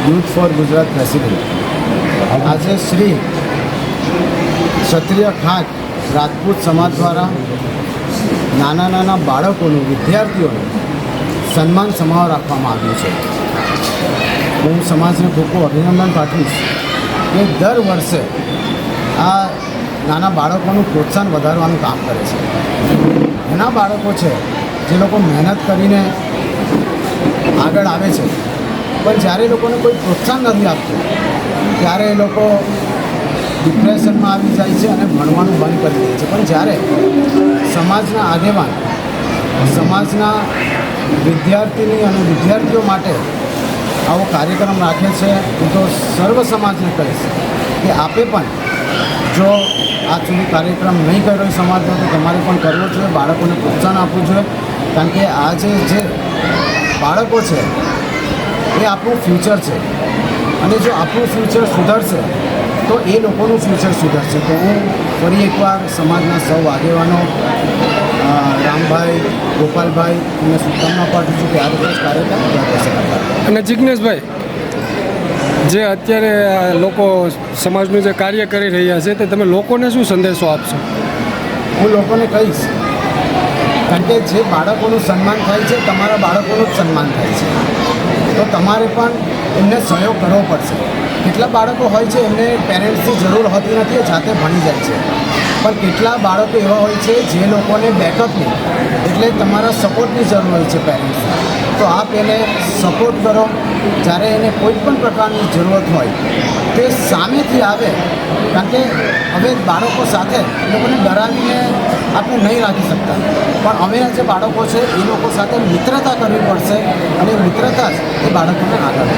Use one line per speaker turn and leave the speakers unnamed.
Youth for Gujarat president. આજે શ્રી ક્ષત્રિય ખાંટ રાજપૂત સમાજ દ્વારા નાના બાળકોનું, વિદ્યાર્થીઓનું સન્માન સમારોહ રાખવામાં આવ્યું છે. હું સમાજને ખૂબ ખૂબ અભિનંદન પાઠવીશ કે દર વર્ષે આ નાના બાળકોનું પ્રોત્સાહન વધારવાનું કામ કરે છે. ઘણા બાળકો છે જે લોકો મહેનત કરીને આગળ આવે છે, પણ જ્યારે એ લોકોને કોઈ પ્રોત્સાહન નથી આપતું ત્યારે એ લોકો ડિપ્રેશનમાં આવી જાય છે અને ભણવાનું બંધ કરી દે છે. પણ જ્યારે સમાજના આગેવાન, સમાજના વિદ્યાર્થીની અને વિદ્યાર્થીઓ માટે આવો કાર્યક્રમ રાખે છે, હું તો સર્વ સમાજને કહીશ કે આપે પણ જો આ સુધી કાર્યક્રમ નહીં કર્યો હોય સમાજનો, તો તમારે પણ કરવો જોઈએ. બાળકોને પ્રોત્સાહન આપવું જોઈએ, કારણ કે આજે જે બાળકો છે એ આપણું ફ્યુચર છે, અને જો આપણું ફ્યુચર સુધરશે તો એ લોકોનું ફ્યુચર સુધરશે. તો હું ફરી એકવાર સમાજના સૌ આગેવાનો, રામભાઈ, ગોપાલભાઈ, એમને શુભકામના પાઠવું છું કે આ રીતે કાર્યક્રમ કરશે.
અને જિજ્ઞેશભાઈ, જે અત્યારે લોકો સમાજનું જે કાર્ય કરી રહ્યા છે તે તમે લોકોને શું સંદેશો આપશો?
હું લોકોને કહીશ, કારણ કે જે બાળકોનું સન્માન થાય છે, તમારા બાળકોનું જ સન્માન થાય છે, તો તમારે પણ એમને સહયોગ કરવો પડશે. કેટલા બાળકો હોય છે એમને પેરેન્ટ્સની જરૂર હોતી નથી, એ જાતે ભણી જાય છે, પણ કેટલા બાળકો એવા હોય છે જે લોકોને બેકઅપની, એટલે તમારા સપોર્ટની જરૂર હોય છે પેરેન્ટ્સની. તો આપ એને સપોર્ટ કરો. જ્યારે એને કોઈ પણ પ્રકારની જરૂરત હોય તે સામેથી આવે, કારણ કે હવે બાળકો સાથે એ લોકોને ડરાવીને આપણે નહીં રાખી શકતા, પણ અમે જે બાળકો છે એ લોકો સાથે મિત્રતા કરવી પડશે, અને મિત્રતા જ એ બાળકોને આગળ